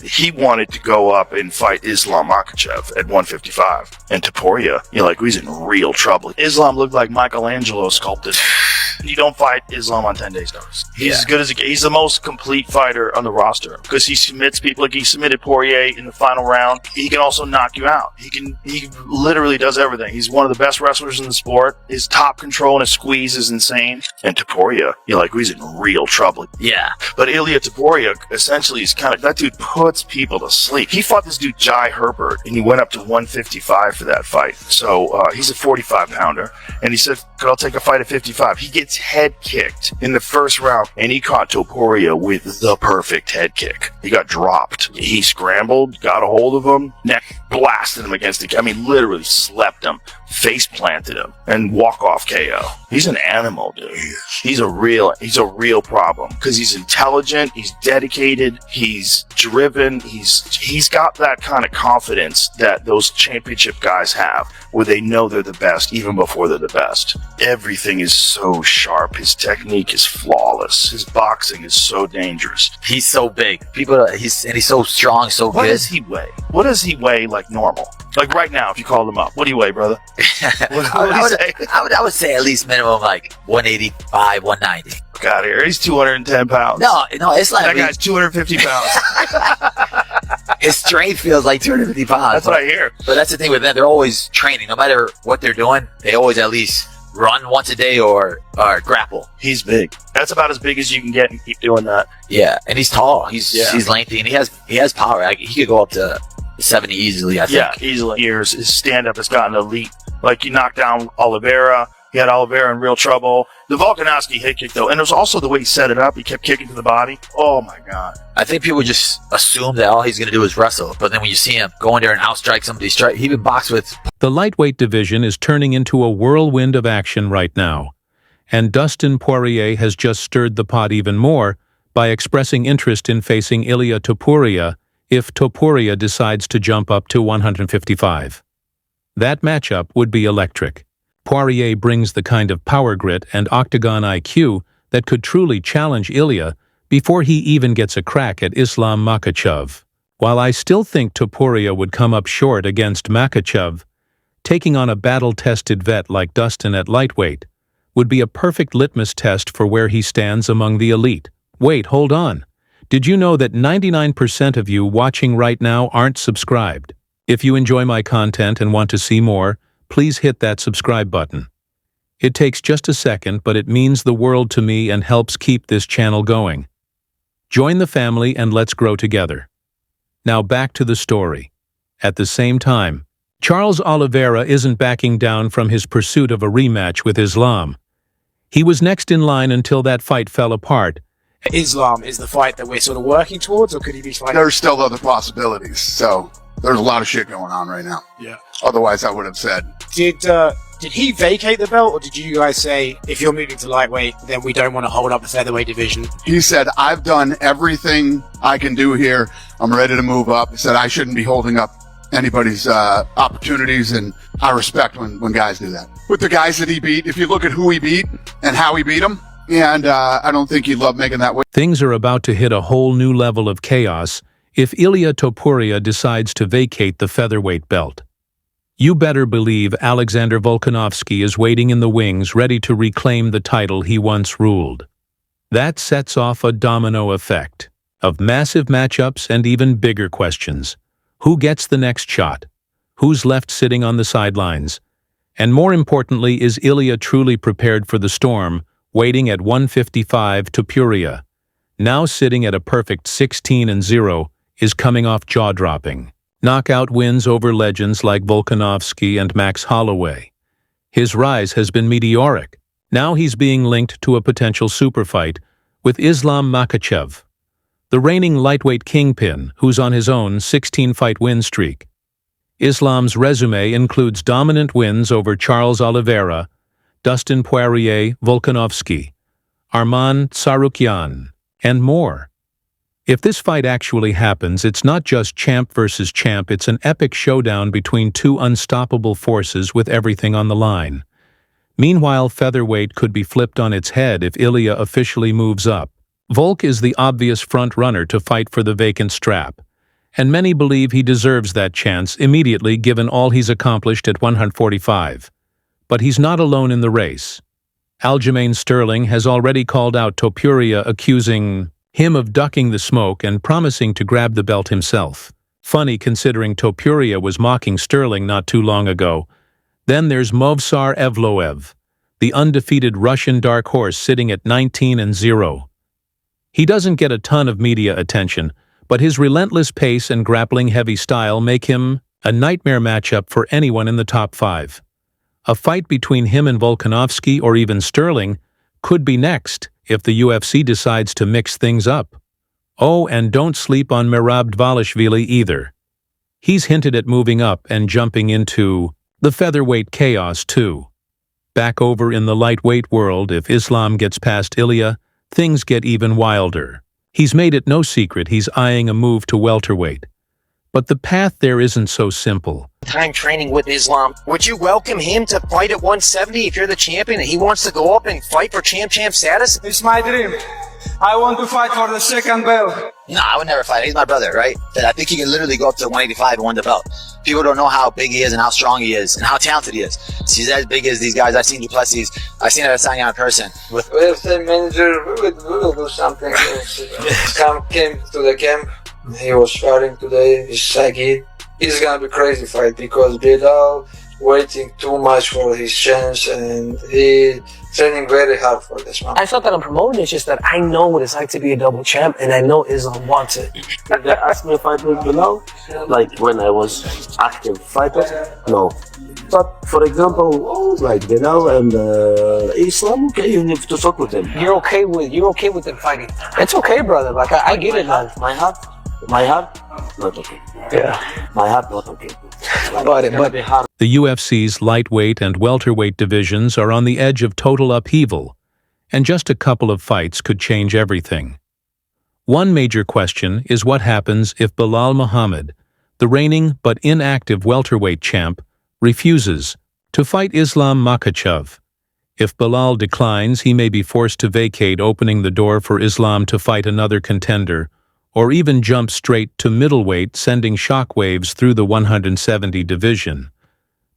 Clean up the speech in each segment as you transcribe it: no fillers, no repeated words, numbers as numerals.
He wanted to go up and fight Islam Makhachev at 155. And Topuria, he's in real trouble. Islam looked like Michelangelo sculpted. You don't fight Islam on 10 days notice. He's as good as he's the most complete fighter on the roster because he submits people. Like he submitted Poirier in the final round. He can also knock you out. He literally does everything. He's one of the best wrestlers in the sport. His top control and his squeeze is insane. And Topuria, he's in real trouble. Yeah. But Ilia Topuria essentially is that dude puts people to sleep. He fought this dude Jai Herbert and he went up to 155 for that fight. So he's a 45 pounder and he said, I'll take a fight at 55. He gets head kicked in the first round and he caught Topuria with the perfect head kick. He got dropped. He scrambled, got a hold of him, neck blasted him against literally slept him, face planted him, and walk-off KO. He's an animal, dude. He's a real problem because he's intelligent, he's dedicated, he's driven, he's got that kind of confidence that those championship guys have where they know they're the best even before they're the best. Everything is so sharp. His technique is flawless. His boxing is so dangerous. He's so big. He's so strong, so good. What does he weigh? What does he weigh like normal? Like right now, if you called him up, what do you weigh, brother? I would say at least minimum like 185, 190. Look out here. He's 210 pounds. No, it's like that guy's 250 pounds. His strength feels like 250 pounds. That's what I hear. But that's the thing with them. They're always training. No matter what they're doing, they always at least run once a day or grapple. He's big. That's about as big as you can get and keep doing that. Yeah, and he's tall. He's lengthy, and he has power. Like, he could go up to 70 easily, I think. Yeah, easily. His stand-up has gotten elite. Like, he knocked down Oliveira. He had Oliveira in real trouble. The Volkanovski head kick, though, and it was also the way he set it up. He kept kicking to the body. Oh, my God. I think people just assume that all he's going to do is wrestle. But then when you see him go in there and outstrike somebody, he even boxed with... The lightweight division is turning into a whirlwind of action right now. And Dustin Poirier has just stirred the pot even more by expressing interest in facing Ilia Topuria if Topuria decides to jump up to 155. That matchup would be electric. Poirier brings the kind of power grit and octagon IQ that could truly challenge Ilia before he even gets a crack at Islam Makhachev. While I still think Topuria would come up short against Makhachev, taking on a battle-tested vet like Dustin at lightweight would be a perfect litmus test for where he stands among the elite. Wait, hold on. Did you know that 99% of you watching right now aren't subscribed? If you enjoy my content and want to see more, please hit that subscribe button. It takes just a second, but it means the world to me and helps keep this channel going. Join the family and let's grow together. Now back to the story. At the same time, Charles Oliveira isn't backing down from his pursuit of a rematch with Islam. He was next in line until that fight fell apart. Islam is the fight that we're sort of working towards, or could he be fighting? There's still other possibilities, so there's a lot of shit going on right now. Yeah. Otherwise, I would have said. Did he vacate the belt, or did you guys say, if you're moving to lightweight, then we don't want to hold up the featherweight division? He said, I've done everything I can do here. I'm ready to move up. He said, I shouldn't be holding up anybody's opportunities, and I respect when guys do that. With the guys that he beat, if you look at who he beat and how he beat them, and I don't think he'd love making that way. Things are about to hit a whole new level of chaos if Ilia Topuria decides to vacate the featherweight belt. You better believe Alexander Volkanovski is waiting in the wings, ready to reclaim the title he once ruled. That sets off a domino effect of massive matchups and even bigger questions. Who gets the next shot? Who's left sitting on the sidelines? And more importantly, is Ilia truly prepared for the storm, waiting at 155? Topuria, now sitting at a perfect 16-0, is coming off jaw-dropping knockout wins over legends like Volkanovski and Max Holloway. His rise has been meteoric. Now he's being linked to a potential superfight with Islam Makhachev, the reigning lightweight kingpin who's on his own 16-fight win streak. Islam's resume includes dominant wins over Charles Oliveira, Dustin Poirier, Volkanovski, Arman Tsarukyan, and more. If this fight actually happens, it's not just champ versus champ, it's an epic showdown between two unstoppable forces with everything on the line. Meanwhile, featherweight could be flipped on its head if Ilia officially moves up. Volk is the obvious front-runner to fight for the vacant strap, and many believe he deserves that chance immediately given all he's accomplished at 145. But he's not alone in the race. Aljamain Sterling has already called out Topuria, accusing him of ducking the smoke and promising to grab the belt himself. Funny considering Topuria was mocking Sterling not too long ago. Then there's Movsar Evloev, the undefeated Russian dark horse sitting at 19-0. He doesn't get a ton of media attention, but his relentless pace and grappling-heavy style make him a nightmare matchup for anyone in the top 5. A fight between him and Volkanovski or even Sterling could be next if the UFC decides to mix things up. Oh, and don't sleep on Merab Dvalishvili either. He's hinted at moving up and jumping into the featherweight chaos too. Back over in the lightweight world, if Islam gets past Ilia, things get even wilder. He's made it no secret he's eyeing a move to welterweight. But the path there isn't so simple. Time training with Islam. Would you welcome him to fight at 170 if you're the champion and he wants to go up and fight for champ status? It's my dream. I want to fight for the second belt. No, I would never fight. He's my brother, right? I think he can literally go up to 185 and win the belt. People don't know how big he is and how strong he is and how talented he is. He's as big as these guys. I've seen Duplessis. I've seen Adesanya in person. With UFC manager, we will do something. Came to the camp. He was sparring today. He's shaggy. It's gonna be crazy fight because Bilal waiting too much for his chance and he training very hard for this one. I felt that I'm promoting. It's just that I know what it's like to be a double champ, and I know Islam wants it. Did they ask me if I did below? Like when I was active fighter? No. But for example, like Bilal and Islam, okay, you need to talk with them. You're okay with them fighting. It's okay, brother. Like I get it, man. My heart, not okay. Yeah. My heart, not okay. But The UFC's lightweight and welterweight divisions are on the edge of total upheaval, and just a couple of fights could change everything. One major question is what happens if Belal Muhammad, the reigning but inactive welterweight champ, refuses to fight Islam Makhachev. If Belal declines, he may be forced to vacate, opening the door for Islam to fight another contender, or even jump straight to middleweight, sending shockwaves through the 170 division.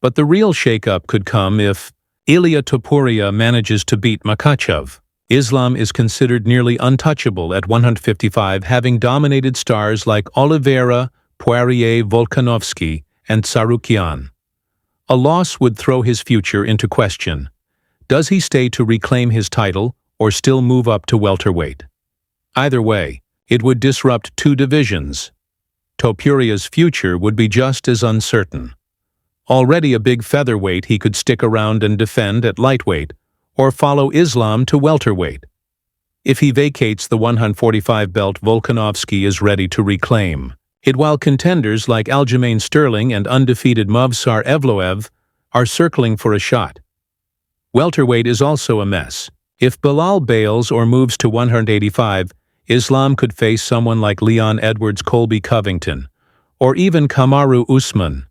But the real shakeup could come if Ilia Topuria manages to beat Makhachev. Islam is considered nearly untouchable at 155, having dominated stars like Oliveira, Poirier, Volkanovski, and Tsarukian. A loss would throw his future into question. Does he stay to reclaim his title or still move up to welterweight? Either way, it would disrupt two divisions. Topuria's future would be just as uncertain. Already a big featherweight, he could stick around and defend at lightweight, or follow Islam to welterweight. If he vacates the 145 belt, Volkanovski is ready to reclaim it, while contenders like Aljamain Sterling and undefeated Movsar Evloev are circling for a shot. Welterweight is also a mess. If Belal bails or moves to 185, Islam could face someone like Leon Edwards, Colby Covington, or even Kamaru Usman.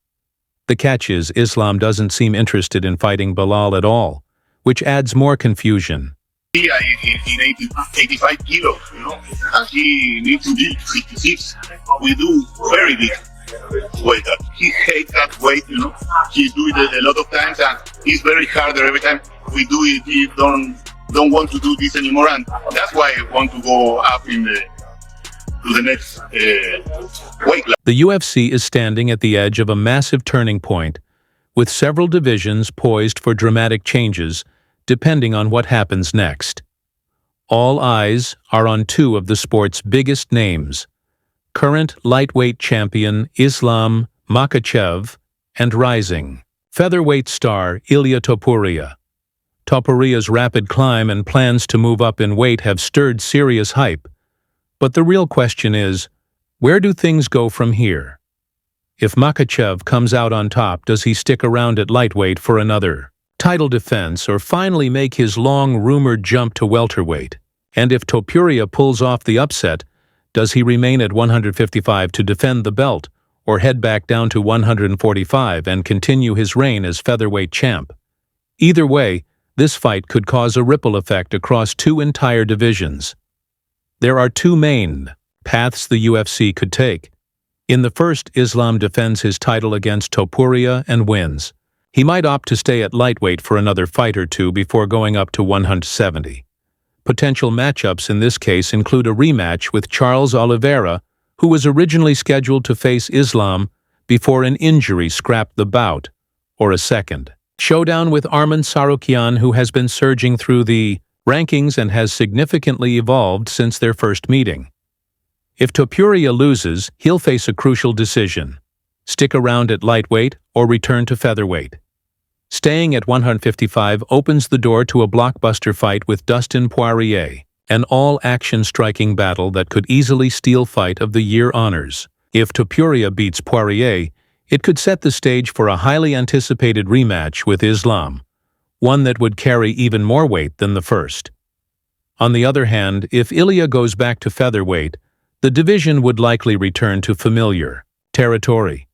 The catch is Islam doesn't seem interested in fighting Belal at all, which adds more confusion. In 85 kilos, and he needs to be 66. We do very big weight cut. He hates that weight, He's doing it a lot of times, and it's very harder every time we do it. He don't want to do this anymore, and that's why I want to go up to the next weight class. The UFC is standing at the edge of a massive turning point, with several divisions poised for dramatic changes, depending on what happens next. All eyes are on two of the sport's biggest names: current lightweight champion Islam Makhachev and rising featherweight star Ilia Topuria. Topuria's rapid climb and plans to move up in weight have stirred serious hype, but the real question is, where do things go from here? If Makhachev comes out on top, does he stick around at lightweight for another title defense or finally make his long-rumored jump to welterweight? And if Topuria pulls off the upset, does he remain at 155 to defend the belt or head back down to 145 and continue his reign as featherweight champ? Either way, this fight could cause a ripple effect across two entire divisions. There are two main paths the UFC could take. In the first, Islam defends his title against Topuria and wins. He might opt to stay at lightweight for another fight or two before going up to 170. Potential matchups in this case include a rematch with Charles Oliveira, who was originally scheduled to face Islam before an injury scrapped the bout, or a second showdown with Arman Sarukian, who has been surging through the rankings and has significantly evolved since their first meeting. If Topuria loses, he'll face a crucial decision: stick around at lightweight or return to featherweight. Staying at 155 opens the door to a blockbuster fight with Dustin Poirier, an all-action striking battle that could easily steal Fight of the Year honors. If Topuria beats Poirier, it could set the stage for a highly anticipated rematch with Islam, one that would carry even more weight than the first. On the other hand, if Ilia goes back to featherweight, the division would likely return to familiar territory.